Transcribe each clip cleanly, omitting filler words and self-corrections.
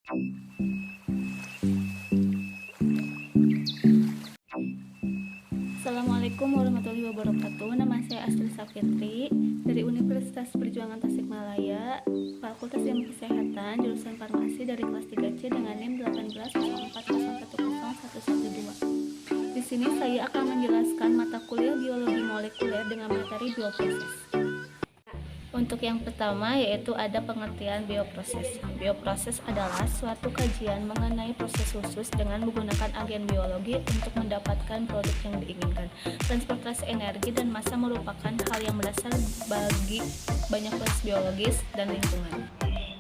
Assalamualaikum warahmatullahi wabarakatuh. Nama saya Astri Safitri dari Universitas Perjuangan Tasikmalaya, Fakultas Ilmu Kesehatan, jurusan Farmasi dari kelas 3C dengan NIM 1804010112. Di sini saya akan menjelaskan mata kuliah biologi molekuler dengan materi bioproses. Untuk yang pertama yaitu ada pengertian bioproses. Bioproses adalah suatu kajian mengenai proses khusus dengan menggunakan agen biologi untuk mendapatkan produk yang diinginkan. Transportasi energi dan massa merupakan hal yang mendasar bagi banyak proses biologis dan lingkungan.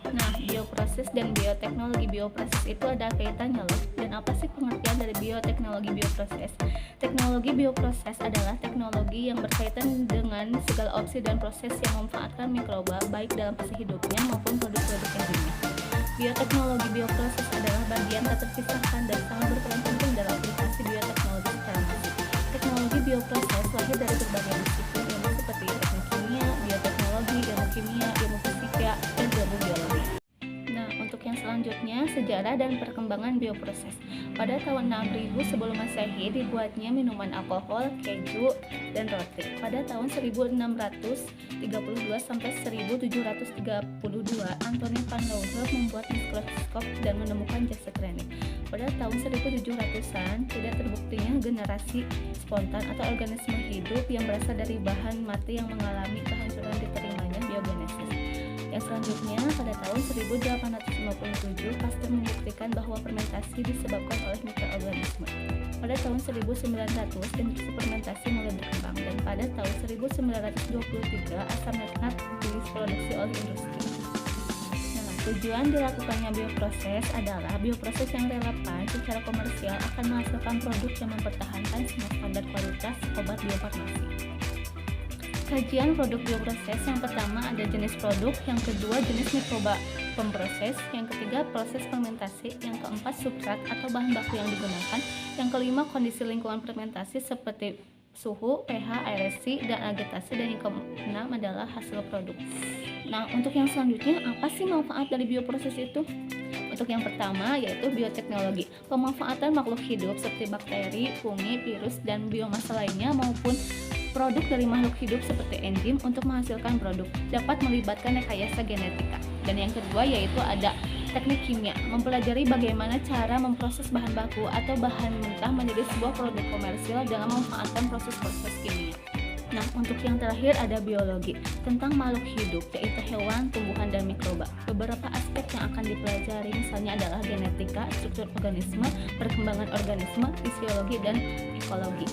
Nah, bioproses dan bioteknologi bioproses itu ada kaitannya loh. Dan apa sih pengertian dari bioteknologi bioproses? Teknologi bioproses adalah teknologi yang berkaitan dengan segala opsi dan proses yang memanfaatkan mikroba baik dalam fase hidupnya maupun produk-produk enzimnya. Bioteknologi bioproses adalah bagian tak terpisahkan dan sangat berperan penting dalam aplikasi bioteknologi secara masif. Teknologi bioproses lahir dari berbagai disiplin ilmu seperti teknik kimia, bioteknologi, ilmu kimia, ilmu fisika, dan ilmu biologi. Nah, untuk yang selanjutnya, sejarah dan perkembangan bioproses. Pada tahun 6000 sebelum Masehi dibuatnya minuman alkohol, keju, dan roti. Pada tahun 1632 sampai 1732, Antoine van Leeuwenhoek membuat mikroskop dan menemukan jas tektonik. Pada tahun 1700-an, tidak terbuktinya generasi spontan atau organisme hidup yang berasal dari bahan mati yang mengalami kehancuran diterimanya biogenesis. Yang selanjutnya, pada tahun 1857, Pasteur membuktikan bahwa fermentasi disebabkan oleh mikroorganisme. Pada tahun 1900, industri fermentasi mulai berkembang, dan pada tahun 1923, asam nitrat diproduksi oleh industri. Nah, tujuan dilakukannya bioproses adalah bioproses yang relevan secara komersial akan menghasilkan produk yang mempertahankan semua standar kualitas obat biofarmasi. Kajian produk bioproses: yang pertama ada jenis produk, yang kedua jenis mikroba pemproses, yang ketiga proses fermentasi, yang keempat substrat atau bahan baku yang digunakan, yang kelima kondisi lingkungan fermentasi seperti suhu, pH, aerasi, dan agitasi, dan yang keenam adalah hasil produk. Nah, untuk yang selanjutnya, apa sih manfaat dari bioproses itu? Untuk yang pertama yaitu bioteknologi, pemanfaatan makhluk hidup seperti bakteri, fungi, virus, dan biomasa lainnya maupun produk dari makhluk hidup seperti enzim untuk menghasilkan produk, dapat melibatkan rekayasa genetika. Dan yang kedua yaitu ada teknik kimia, mempelajari bagaimana cara memproses bahan baku atau bahan mentah menjadi sebuah produk komersial dengan memanfaatkan proses-proses kimia. Nah, untuk yang terakhir ada biologi, tentang makhluk hidup, yaitu hewan, tumbuhan, dan mikroba. Beberapa aspek yang akan dipelajari misalnya adalah genetika, struktur organisme, perkembangan organisme, fisiologi, dan ekologi.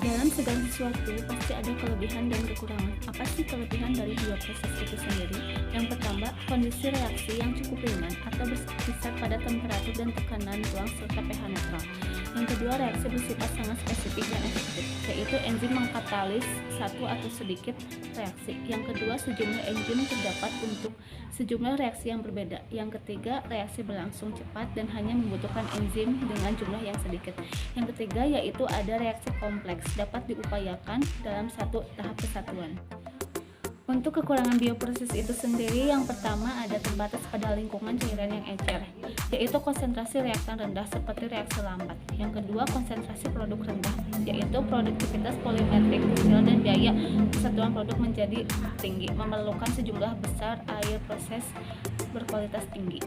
Dalam segala sesuatu pasti ada kelebihan dan kekurangan. Apa sih kelebihan dari bioproses itu sendiri? Yang pertama, kondisi reaksi yang cukup ringan atau berkisar pada temperatur dan tekanan ruang serta pH netral. Yang kedua, reaksi bersifat sangat spesifik dan efektif, yaitu enzim mengkatalis satu atau sedikit reaksi. Yang kedua, sejumlah enzim terdapat untuk sejumlah reaksi yang berbeda. Yang ketiga, reaksi berlangsung cepat dan hanya membutuhkan enzim dengan jumlah yang sedikit. Yang ketiga yaitu ada reaksi kompleks, dapat diupayakan dalam satu tahap kesatuan. Untuk kekurangan bioproses itu sendiri, yang pertama ada terbatas pada lingkungan cairan yang encer, yaitu konsentrasi reaktan rendah seperti reaksi lambat. Yang kedua, konsentrasi produk rendah, yaitu produktivitas polimetrik kecil dan biaya kesatuan produk menjadi tinggi, memerlukan sejumlah besar air proses berkualitas tinggi.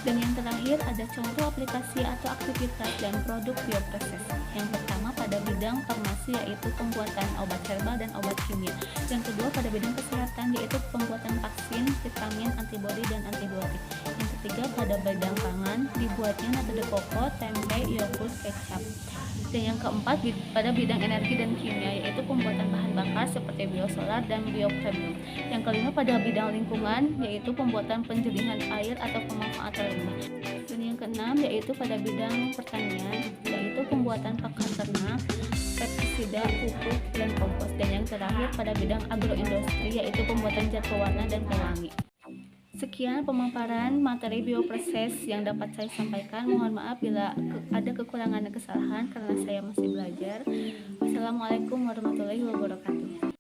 Dan yang terakhir ada contoh aplikasi atau aktivitas dan produk bioproses. Yang pertama pada bidang farmasi yaitu pembuatan obat herbal dan obat kimia. Yang kedua pada bidang kesehatan yaitu pembuatan vaksin, vitamin, antibodi, dan antibiotik. Yang ketiga pada bidang pangan dibuatnya nata de coco, tempe, yogurt, kecap. Dan yang keempat pada bidang energi dan kimia yaitu pembuatan bahan bakar seperti biosolar dan biopremium. Yang kelima pada bidang lingkungan yaitu pembuatan penjernihan air atau pemanfaatan limbah. Dan yang keenam yaitu pada bidang pertanian yaitu pembuatan pakan ternak, pestisida, pupuk, dan kompos. Dan yang terakhir pada bidang agroindustri yaitu pembuatan zat pewarna dan pewangi. Sekian pemaparan materi bioproses yang dapat saya sampaikan. Mohon maaf bila ada kekurangan dan kesalahan karena saya masih belajar. Wassalamualaikum warahmatullahi wabarakatuh.